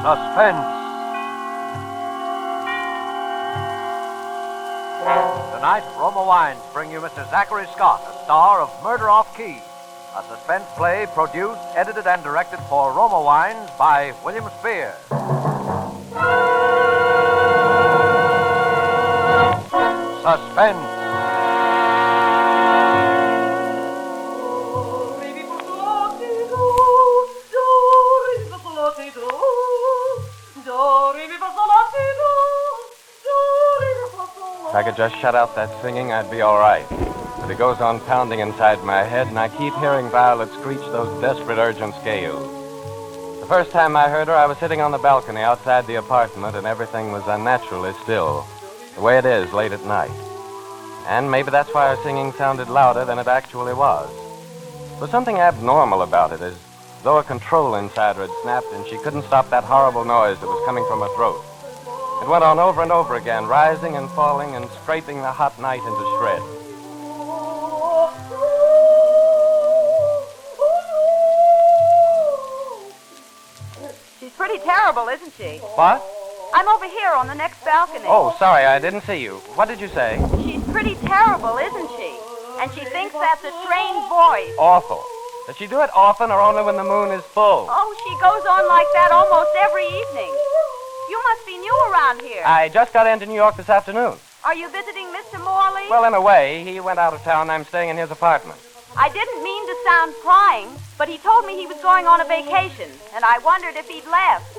Suspense. Tonight, Roma Wines bring you Mr. Zachary Scott, a star of Murder Off Key, a suspense play produced, edited, and directed for Roma Wines by William Spier. Suspense. If I could just shut out that singing, I'd be all right. But it goes on pounding inside my head, and I keep hearing Violet screech those desperate, urgent scales. The first time I heard her, I was sitting on the balcony outside the apartment, and everything was unnaturally still, the way it is late at night. And maybe that's why her singing sounded louder than it actually was. There was something abnormal about it, as though a control inside her had snapped, and she couldn't stop that horrible noise that was coming from her throat. It went on over and over again, rising and falling and scraping the hot night into shreds. She's pretty terrible, isn't she? What? I'm over here on the next balcony. Oh, sorry, I didn't see you. What did you say? She's pretty terrible, isn't she? And she thinks that's a trained voice. Awful. Does she do it often or only when the moon is full? Oh, she goes on like that almost every evening. You must be new around here. I just got into New York this afternoon. Are you visiting Mr. Morley? Well, in a way. He went out of town and I'm staying in his apartment. I didn't mean to sound prying, but he told me he was going on a vacation, and I wondered if he'd left.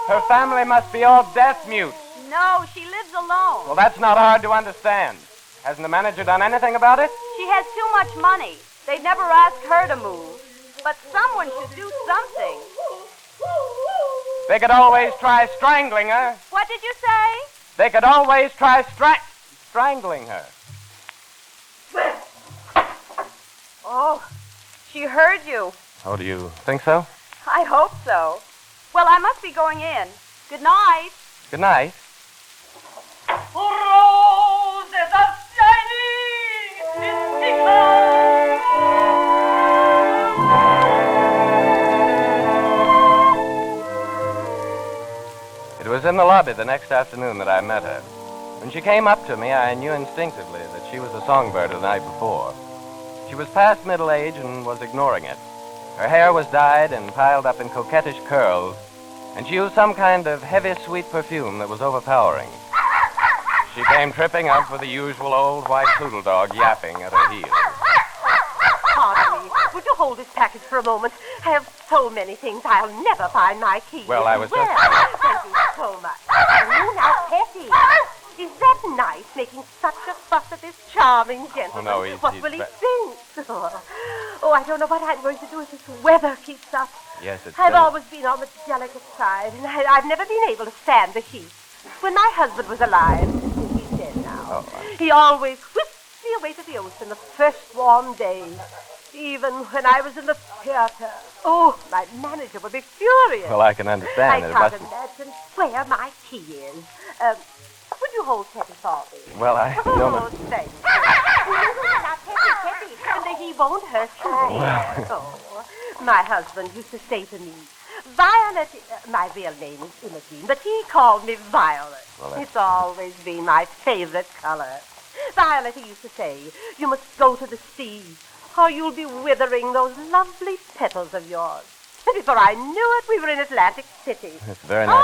Her family must be all deaf mute. No, she lives alone. Well, that's not hard to understand. Hasn't the manager done anything about it? She has too much money. They'd never ask her to move. But someone should do something. They could always try strangling her. What did you say? They could always try strangling her. Oh, she heard you. Oh, do you think so? I hope so. Well, I must be going in. Good night. Good night. Roses are shining in Dickson. It was in the lobby the next afternoon that I met her. When she came up to me, I knew instinctively that she was a songbird of the night before. She was past middle age and was ignoring it. Her hair was dyed and piled up in coquettish curls, and she used some kind of heavy, sweet perfume that was overpowering. She came tripping up with the usual old white poodle dog yapping at her heels. Pardon me. Would you hold this package for a moment? I have so many things I'll never find my key. Well, I was just... Thank you so much. Oh, now, Petty. Is that nice, making such a fuss at this charming gentleman? Oh, no, What will he think? Oh, I don't know what I'm going to do if this weather keeps up. Yes, it's... I've always been on the delicate side, and I've never been able to stand the heat. When my husband was alive, he's dead now, he always whisked me away to the ocean the first warm days. Even when I was in the theater. Oh, my manager would be furious. Well, I can understand. I can't imagine where my key is. Would you hold Teddy for me? Well, I don't know. Oh, thank you. Now, Teddy, and he won't hurt you. Oh, my husband used to say to me, Violet, my real name is Imogen, but he called me Violet. Well, it's always been my favorite color. Violet, he used to say, you must go to the sea, or you'll be withering those lovely petals of yours. And before I knew it, we were in Atlantic City. It's very nice.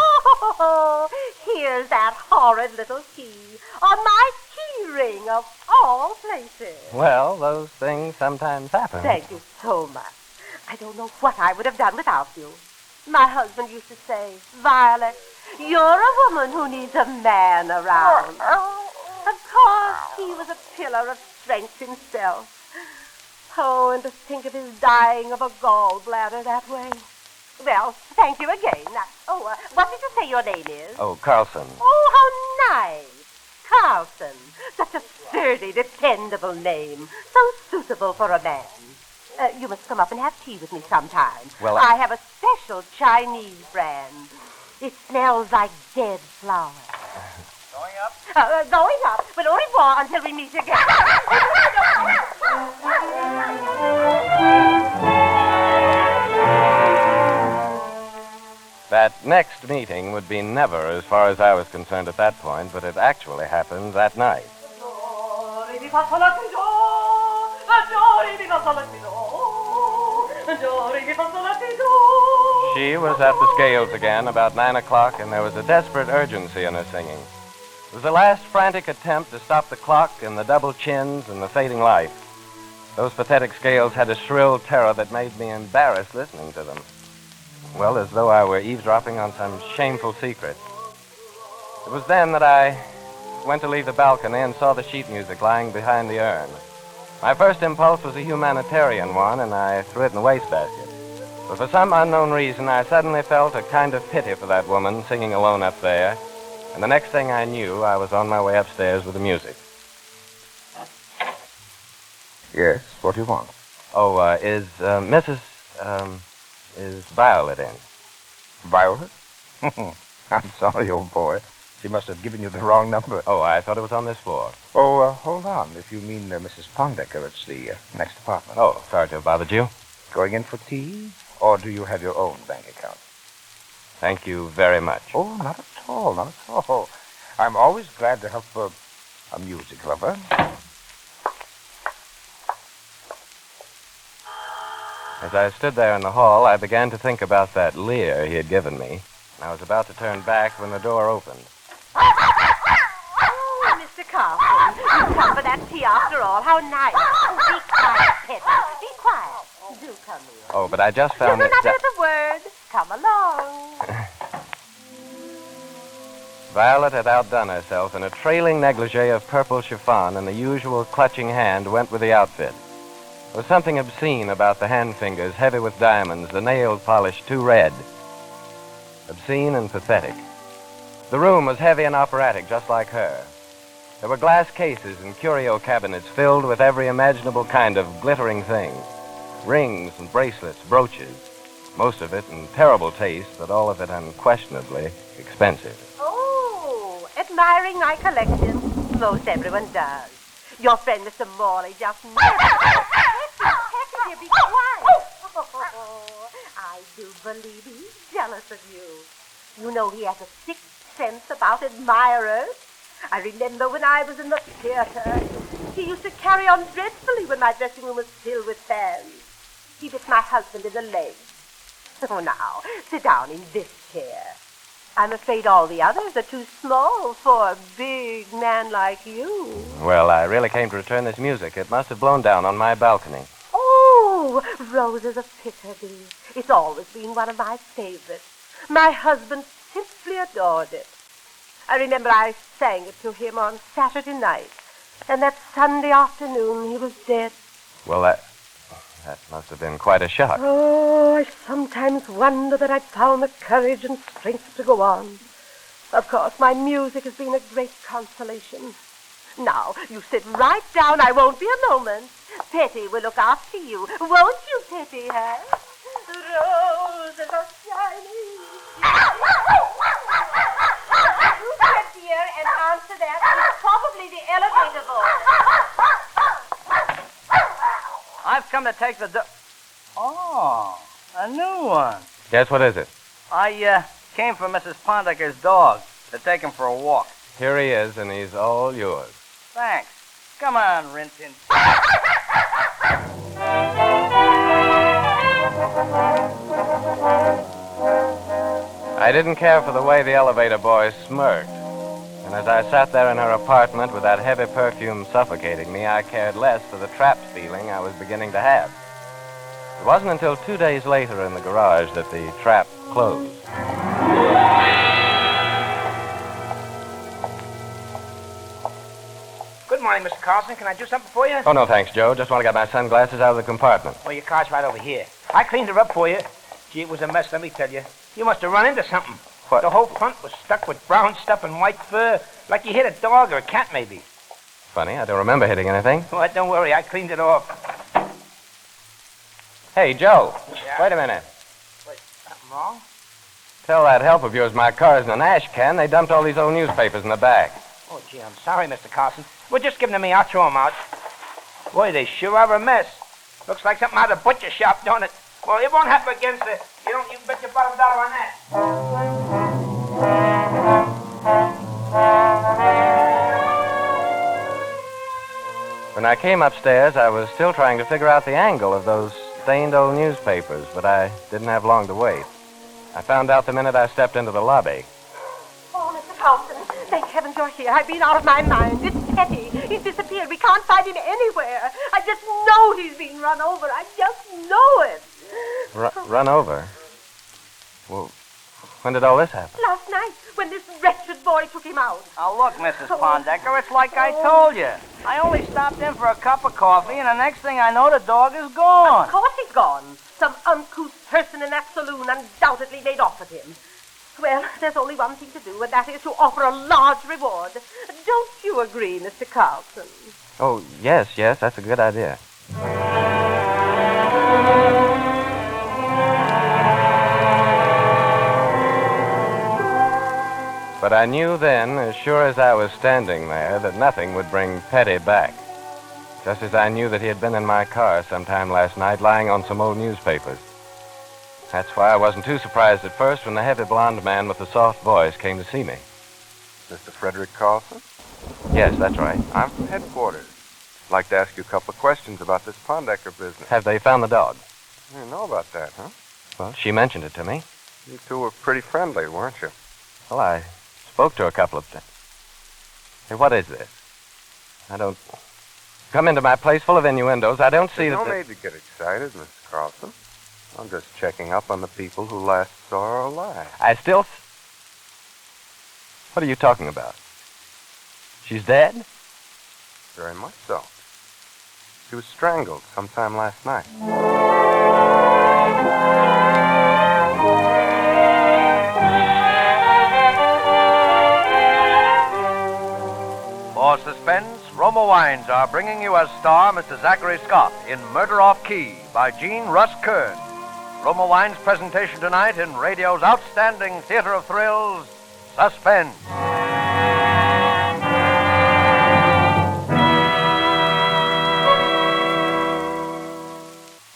Oh, here's that horrid little key on my key ring of all places. Well, those things sometimes happen. Thank you so much. I don't know what I would have done without you. My husband used to say, Violet, you're a woman who needs a man around. Of course, he was a pillar of strength himself. Oh, and to think of his dying of a gallbladder that way. Well, thank you again. What did you say your name is? Oh, Carlson. Oh, how nice. Carlson. Such a sturdy, dependable name. So suitable for a man. You must come up and have tea with me sometime. Well, I have a special Chinese brand. It smells like dead flowers. Going up? Going up, but au revoir until we meet again. next meeting would be never, as far as I was concerned at that point, but it actually happened that night. She was at the scales again about 9 o'clock, and there was a desperate urgency in her singing. It was the last frantic attempt to stop the clock and the double chins and the fading light. Those pathetic scales had a shrill terror that made me embarrassed listening to them. Well, as though I were eavesdropping on some shameful secret. It was then that I went to leave the balcony and saw the sheet music lying behind the urn. My first impulse was a humanitarian one, and I threw it in the wastebasket. But for some unknown reason, I suddenly felt a kind of pity for that woman singing alone up there. And the next thing I knew, I was on my way upstairs with the music. Yes, what do you want? Oh, is Violet in? Violet? I'm sorry, old boy. She must have given you the wrong number. Oh, I thought it was on this floor. Oh, hold on. If you mean Mrs. Pondecker, it's the next apartment. Oh, sorry to have bothered you. Going in for tea? Or do you have your own bank account? Thank you very much. Oh, not at all, not at all. I'm always glad to help a music lover. As I stood there in the hall, I began to think about that leer he had given me. I was about to turn back when the door opened. Oh, Mr. Carlson, you come for that tea after all. How nice. Oh, be quiet, Pepper. Be quiet. Do come here. Oh, but I just found Not a word. Come along. Violet had outdone herself, and a trailing negligee of purple chiffon and the usual clutching hand went with the outfit. There was something obscene about the hand fingers, heavy with diamonds, the nail polish too red. Obscene and pathetic. The room was heavy and operatic, just like her. There were glass cases and curio cabinets filled with every imaginable kind of glittering thing. Rings and bracelets, brooches. Most of it in terrible taste, but all of it unquestionably expensive. Oh, admiring my collection. Most everyone does. Your friend Mr. Morley just never... Peppy, be quiet. Oh, I do believe he's jealous of you. You know he has a sixth sense about admirers. I remember when I was in the theater, he used to carry on dreadfully when my dressing room was filled with fans. He bit my husband in the leg. Oh, now, sit down in this chair. I'm afraid all the others are too small for a big man like you. Well, I really came to return this music. It must have blown down on my balcony. Oh, Roses of Picardy. It's always been one of my favorites. My husband simply adored it. I remember I sang it to him on Saturday night, and that Sunday afternoon he was dead. Well, that must have been quite a shock. Oh, I sometimes wonder that I'd found the courage and strength to go on. Of course, my music has been a great consolation. Now, you sit right down. I won't be a moment. Petty will look after you. Won't you, Petty, huh? Roses are shining. You get here and answer that. It's probably the elevator boy. I've come to take the... Oh, a new one. Yes, what is it? I came for Mrs. Pondecker's dog to take him for a walk. Here he is, and he's all yours. Thanks. Come on, Rintin. I didn't care for the way the elevator boy smirked. And as I sat there in her apartment with that heavy perfume suffocating me, I cared less for the trapped feeling I was beginning to have. It wasn't until 2 days later in the garage that the trap closed. Good morning, Mr. Carlson. Can I do something for you? Oh, no, thanks, Joe. Just want to get my sunglasses out of the compartment. Well, your car's right over here. I cleaned her up for you. Gee, it was a mess, let me tell you. You must have run into something. What? The whole front was stuck with brown stuff and white fur, like you hit a dog or a cat, maybe. Funny, I don't remember hitting anything. Well, don't worry, I cleaned it off. Hey, Joe. Yeah? Wait a minute. What, something wrong? Tell that help of yours my car's in an ash can. They dumped all these old newspapers in the back. Oh, gee, I'm sorry, Mr. Carlson. Well, just give them to me. I'll throw them out. Boy, they sure are a mess. Looks like something out of the butcher shop, don't it? Well, it won't happen again, sir. You bet your bottom dollar on that. When I came upstairs, I was still trying to figure out the angle of those stained old newspapers, but I didn't have long to wait. I found out the minute I stepped into the lobby. Oh, Mr. Carlson, thank heavens you're here. I've been out of my mind. It's Teddy. He's disappeared. We can't find him anywhere. I just know he's been run over. I just know it. Run over? Well, when did all this happen? Last night, when this wretched boy took him out. Now, look, Mrs. Pondecker, it's like I told you. I only stopped in for a cup of coffee, and the next thing I know, the dog is gone. Of course he's gone. Some uncouth person in that saloon undoubtedly made off with him. Well, there's only one thing to do, and that is to offer a large reward. Don't you agree, Mr. Carlson? Oh, yes, that's a good idea. But I knew then, as sure as I was standing there, that nothing would bring Petty back. Just as I knew that he had been in my car sometime last night, lying on some old newspapers. That's why I wasn't too surprised at first when the heavy blonde man with the soft voice came to see me. Mr. Frederick Carlson? Yes, that's right. I'm from headquarters. I'd like to ask you a couple of questions about this Pondecker business. Have they found the dog? You didn't know about that, huh? Well, she mentioned it to me. You two were pretty friendly, weren't you? Well, I spoke to her a couple of times. Hey, what is this? I don't... Come into my place full of innuendos. I don't see There's that... no need to get excited, Mr. Carlson. I'm just checking up on the people who last saw her alive. I still... What are you talking about? She's dead? Very much so. She was strangled sometime last night. For Suspense, Roma Wines are bringing you as star Mr. Zachary Scott in Murder Off Key by Gene Russ Kern. Roma Wines' presentation tonight in radio's outstanding theater of thrills, Suspense.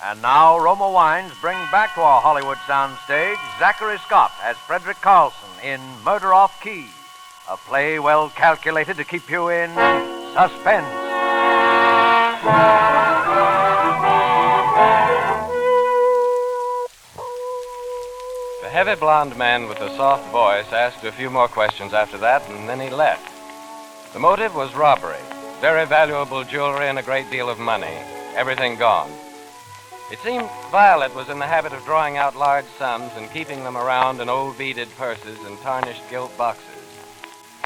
And now Roma Wines bring back to our Hollywood soundstage Zachary Scott as Frederick Carlson in Murder Off Key, a play well calculated to keep you in suspense. The heavy blonde man with the soft voice asked a few more questions after that, and then he left. The motive was robbery. Very valuable jewelry and a great deal of money. Everything gone. It seemed Violet was in the habit of drawing out large sums and keeping them around in old beaded purses and tarnished gilt boxes.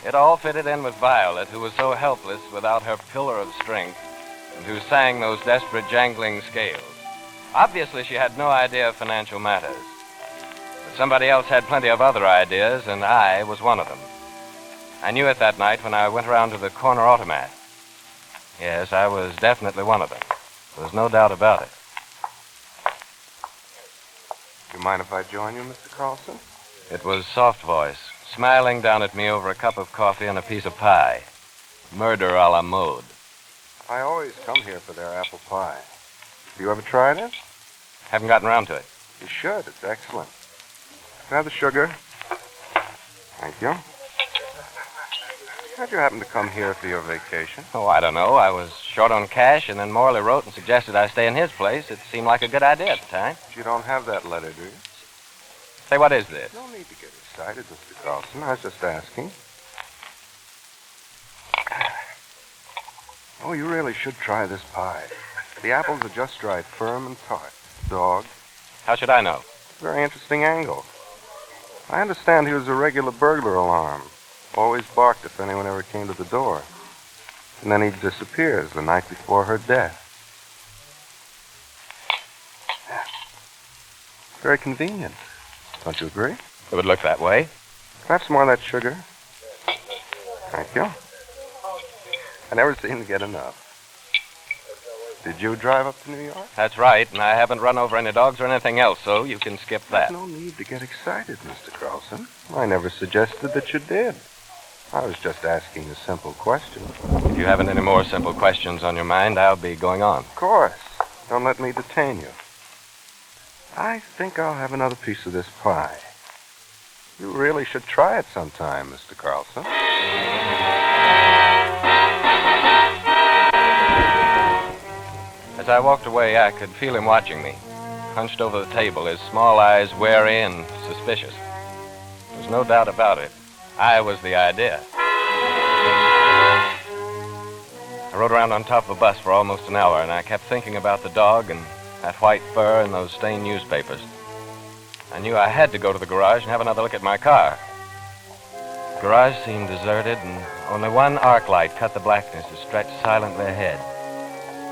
It all fitted in with Violet, who was so helpless without her pillar of strength, and who sang those desperate jangling scales. Obviously, she had no idea of financial matters. But somebody else had plenty of other ideas, and I was one of them. I knew it that night when I went around to the corner automat. Yes, I was definitely one of them. There was no doubt about it. Do you mind if I join you, Mr. Carlson? It was Soft Voice, smiling down at me over a cup of coffee and a piece of pie. Murder a la mode. I always come here for their apple pie. Have you ever tried it? Haven't gotten around to it. You should. It's excellent. Can I have the sugar? Thank you. How'd you happen to come here for your vacation? Oh, I don't know. I was short on cash, and then Morley wrote and suggested I stay in his place. It seemed like a good idea at the time. You don't have that letter, do you? Say, what is this? No need to get excited, Mr. Carlson. I was just asking. Oh, you really should try this pie. The apples are just right, firm and tart. Dog. How should I know? Very interesting angle. I understand he was a regular burglar alarm. Always barked if anyone ever came to the door. And then he disappears the night before her death. Very convenient. Don't you agree? It would look that way. Perhaps more of that sugar. Thank you. I never seem to get enough. Did you drive up to New York? That's right, and I haven't run over any dogs or anything else, so you can skip that. There's no need to get excited, Mr. Carlson. I never suggested that you did. I was just asking a simple question. If you haven't any more simple questions on your mind, I'll be going on. Of course. Don't let me detain you. I think I'll have another piece of this pie. You really should try it sometime, Mr. Carlson. As I walked away, I could feel him watching me, hunched over the table, his small eyes wary and suspicious. There's no doubt about it. I was the idea. I rode around on top of a bus for almost an hour, and I kept thinking about the dog and that white fur and those stained newspapers. I knew I had to go to the garage and have another look at my car. The garage seemed deserted, and only one arc light cut the blackness that stretched silently ahead.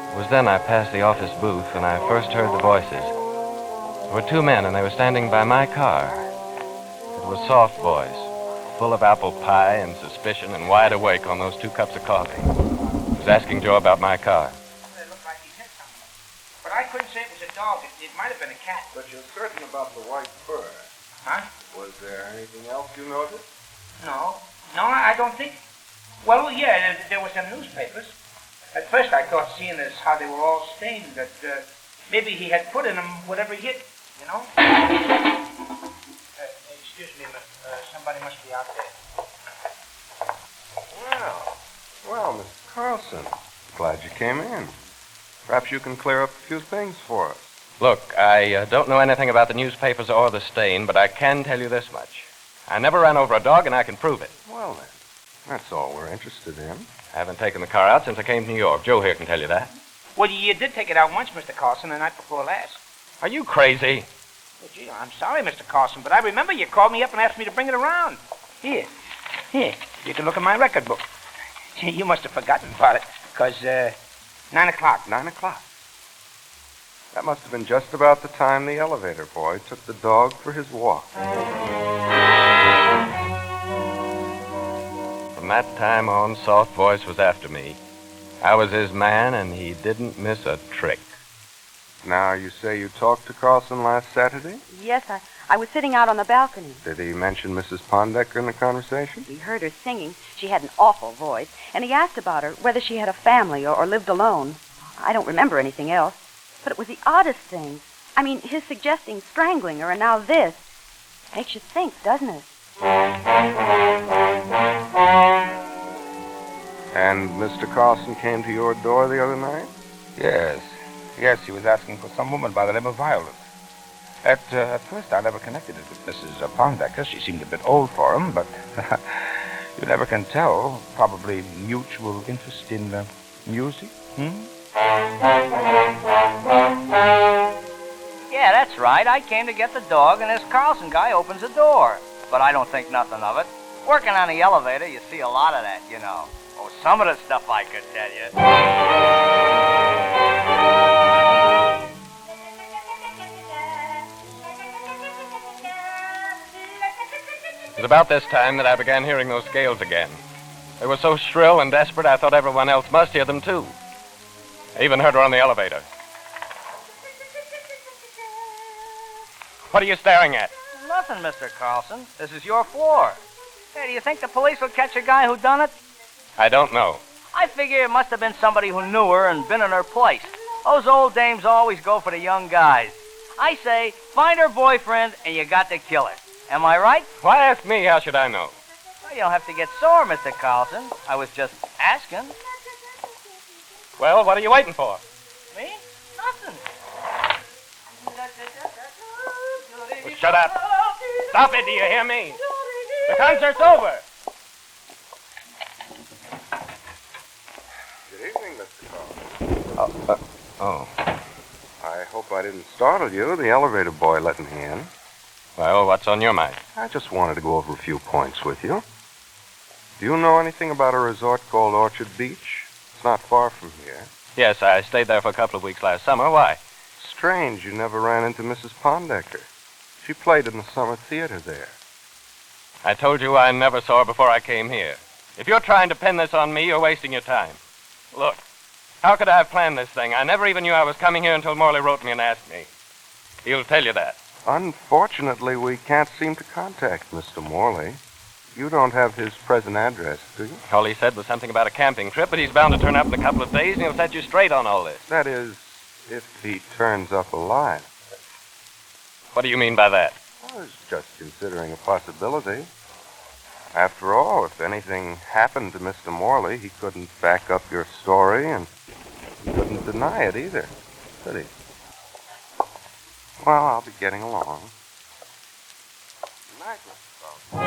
It was then I passed the office booth, and I first heard the voices. There were two men, and they were standing by my car. It was soft voice, full of apple pie and suspicion and wide awake on those 2 cups of coffee. He was asking Joe about my car. It looked like he hit something. But I couldn't say it was a dog. It might have been a cat. But you're certain about the white fur. Huh? Was there anything else you noticed? No, I don't think. Well, yeah, there were some newspapers. At first I thought, seeing as how they were all stained, that maybe he had put in them whatever he hit, you know? Excuse me, somebody must be out there. Well, Mr. Carlson, glad you came in. Perhaps you can clear up a few things for us. Look, I don't know anything about the newspapers or the stain, but I can tell you this much. I never ran over a dog, and I can prove it. Well, then, that's all we're interested in. I haven't taken the car out since I came to New York. Joe here can tell you that. Well, you did take it out once, Mr. Carlson, the night before last. Are you crazy? Well, gee, I'm sorry, Mr. Carlson, but I remember you called me up and asked me to bring it around. Here, you can look at my record book. You must have forgotten about it, because, 9 o'clock. 9 o'clock. That must have been just about the time the elevator boy took the dog for his walk. From that time on, Soft Voice was after me. I was his man, and he didn't miss a trick. Now, you say you talked to Carlson last Saturday? Yes, I was sitting out on the balcony. Did he mention Mrs. Pondecker in the conversation? He heard her singing. She had an awful voice. And he asked about her, whether she had a family or lived alone. I don't remember anything else. But it was the oddest thing. I mean, his suggesting strangling her, and now this. Makes you think, doesn't it? And Mr. Carlson came to your door the other night? Yes, he was asking for some woman by the name of Violet. At first, I never connected it with Mrs. Pondecker. She seemed a bit old for him, but you never can tell. Probably mutual interest in music, Yeah, that's right. I came to get the dog, and this Carlson guy opens the door. But I don't think nothing of it. Working on the elevator, you see a lot of that, you know. Oh, some of the stuff I could tell you. It was about this time that I began hearing those scales again. They were so shrill and desperate, I thought everyone else must hear them, too. I even heard her on the elevator. What are you staring at? Nothing, Mr. Carlson. This is your floor. Hey, do you think the police will catch a guy who done it? I don't know. I figure it must have been somebody who knew her and been in her place. Those old dames always go for the young guys. I say, find her boyfriend and you got to kill her. Am I right? Why ask me? How should I know? Well, you don't have to get sore, Mr. Carlson. I was just asking. Well, what are you waiting for? Me? Nothing. Well, shut up. Stop it, do you hear me? The concert's over. Good evening, Mr. Carlson. Oh. I hope I didn't startle you. The elevator boy let me in. Well, what's on your mind? I just wanted to go over a few points with you. Do you know anything about a resort called Orchard Beach? It's not far from here. Yes, I stayed there for a couple of weeks last summer. Why? Strange you never ran into Mrs. Pondecker. She played in the summer theater there. I told you I never saw her before I came here. If you're trying to pin this on me, you're wasting your time. Look, how could I have planned this thing? I never even knew I was coming here until Morley wrote me and asked me. He'll tell you that. Unfortunately, we can't seem to contact Mr. Morley. You don't have his present address, do you? All he said was something about a camping trip, but he's bound to turn up in a couple of days, and he'll set you straight on all this. That is, if he turns up alive. What do you mean by that? I was just considering a possibility. After all, if anything happened to Mr. Morley, he couldn't back up your story, and he couldn't deny it either. city. Well, I'll be getting along. Good night, Mr. Carlson.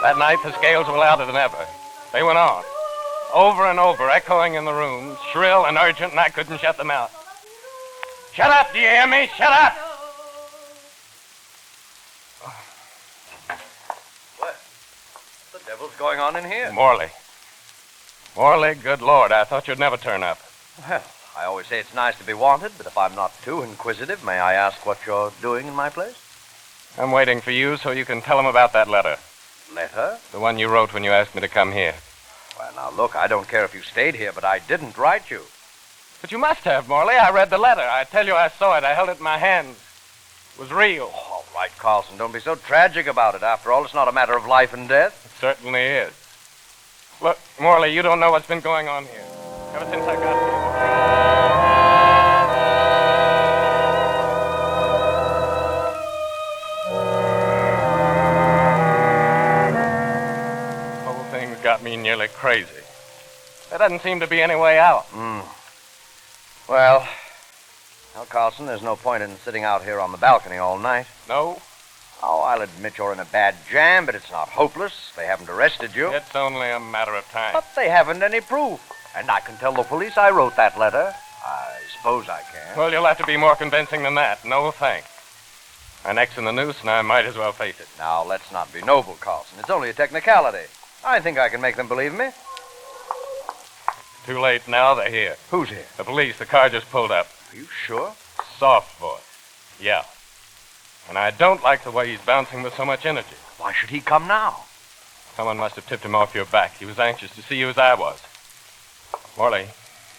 That night, the scales were louder than ever. They went on, over and over, echoing in the room, shrill and urgent, and I couldn't shut them out. Shut up, do you hear me? Shut up! What the devil's going on in here? Morley. Morley, good Lord, I thought you'd never turn up. Well, I always say it's nice to be wanted, but if I'm not too inquisitive, may I ask what you're doing in my place? I'm waiting for you so you can tell him about that letter. Letter? The one you wrote when you asked me to come here. Well, now, look, I don't care if you stayed here, but I didn't write you. But you must have, Morley. I read the letter. I tell you, I saw it. I held it in my hands. It was real. Oh, all right, Carlson, don't be so tragic about it. After all, it's not a matter of life and death. It certainly is. Look, Morley, you don't know what's been going on here. Ever since I got here. The whole thing's got me nearly crazy. There doesn't seem to be any way out. Well, Carlson, there's no point in sitting out here on the balcony all night. No? Oh, I'll admit you're in a bad jam, but it's not hopeless. They haven't arrested you. It's only a matter of time. But they haven't any proof. And I can tell the police I wrote that letter. I suppose I can. Well, you'll have to be more convincing than that. No thanks. My neck's in the noose, and I might as well face it. Now, let's not be noble, Carlson. It's only a technicality. I think I can make them believe me. Too late now, they're here. Who's here? The police. The car just pulled up. Are you sure? Soft voice. Yeah. And I don't like the way he's bouncing with so much energy. Why should he come now? Someone must have tipped him off your back. He was anxious to see you as I was. Morley,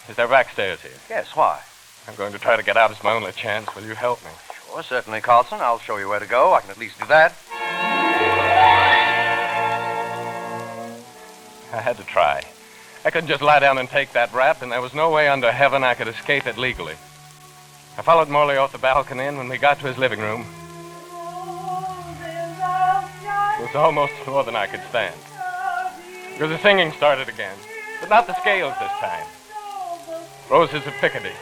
is there backstairs here? Yes, why? I'm going to try to get out. It's my only chance. Will you help me? Sure, certainly, Carlson. I'll show you where to go. I can at least do that. I had to try. I couldn't just lie down and take that rap, and there was no way under heaven I could escape it legally. I followed Morley off the balcony, and when we got to his living room, it was almost more than I could stand. Because the singing started again, but not the scales this time. Roses of Picardy.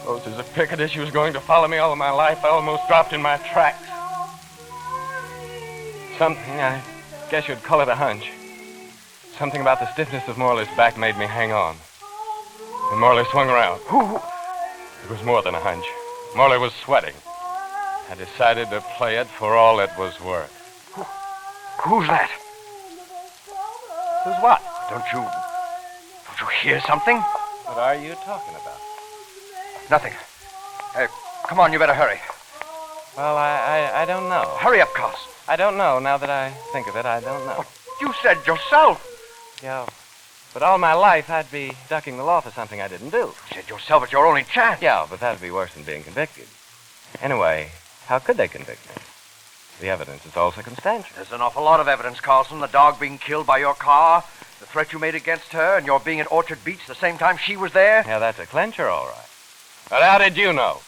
Roses of Picardy. She was going to follow me all of my life. I almost dropped in my tracks. Something, I guess you'd call it a hunch. Something about the stiffness of Morley's back made me hang on. And Morley swung around. It was more than a hunch. Morley was sweating. I decided to play it for all it was worth. Who's that? Who's what? Don't you hear something? What are you talking about? Nothing. Come on, you better hurry. Well, I don't know. Hurry up, Carlson. I don't know. Now that I think of it, I don't know. You said yourself. Yeah. But all my life, I'd be ducking the law for something I didn't do. You said yourself it's your only chance. Yeah, but that'd be worse than being convicted. Anyway, how could they convict me? The evidence is all circumstantial. There's an awful lot of evidence, Carlson. The dog being killed by your car, the threat you made against her, and your being at Orchard Beach the same time she was there. Yeah, that's a clincher, all right. But how did you know?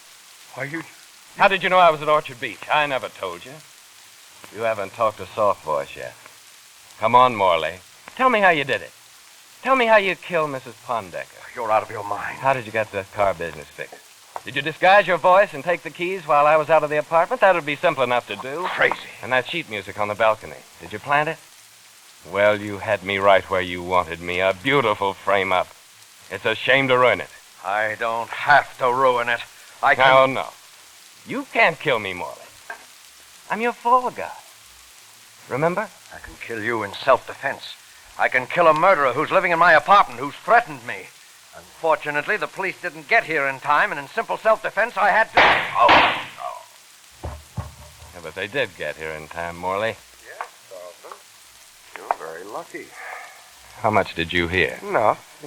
How did you know I was at Orchard Beach? I never told you. You haven't talked to Soft Voice yet. Come on, Morley. Tell me how you did it. Tell me how you killed Mrs. Pondecker. You're out of your mind. How did you get the car business fixed? Did you disguise your voice and take the keys while I was out of the apartment? That would be simple enough to do. Crazy. And that sheet music on the balcony. Did you plant it? Well, you had me right where you wanted me. A beautiful frame-up. It's a shame to ruin it. I don't have to ruin it. I can... No. You can't kill me, Morley. I'm your fall guy. Remember? I can kill you in self-defense. I can kill a murderer who's living in my apartment, who's threatened me. Unfortunately, the police didn't get here in time, and in simple self-defense, I had to... Oh. Yeah, but they did get here in time, Morley. Yes, Carlson. You're very lucky. How much did you hear? Enough.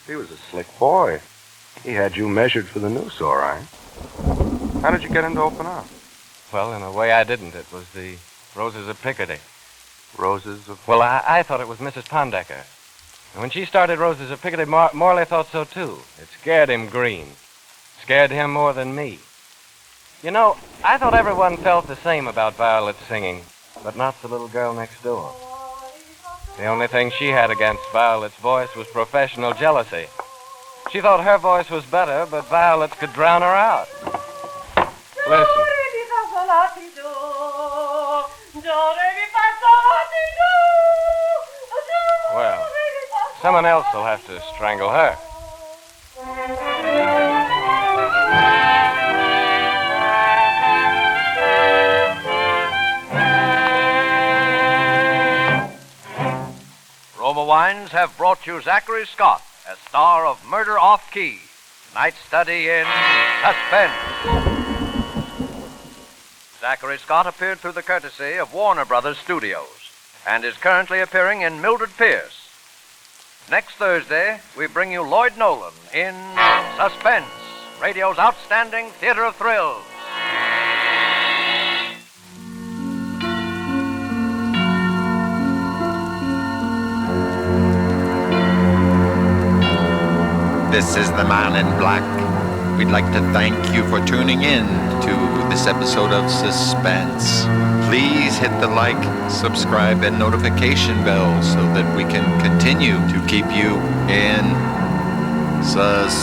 He was a slick boy. He had you measured for the noose, all right. How did you get him to open up? Well, in a way, I didn't. It was the Roses of Picardy. Roses of... Well, I thought it was Mrs. Pondecker. And when she started Roses of Picardy, Morley thought so, too. It scared him green. Scared him more than me. You know, I thought everyone felt the same about Violet's singing, but not the little girl next door. The only thing she had against Violet's voice was professional jealousy. She thought her voice was better, but Violet's could drown her out. Listen. Well, someone else will have to strangle her. Roma Wines have brought you Zachary Scott as star of Murder Off Key, night study in Suspense. Zachary Scott appeared through the courtesy of Warner Brothers Studios and is currently appearing in Mildred Pierce. Next Thursday, we bring you Lloyd Nolan in Suspense, radio's outstanding theater of thrills. This is the Man in Black. We'd like to thank you for tuning in to this episode of Suspense. Please hit the like, subscribe, and notification bell so that we can continue to keep you in suspense.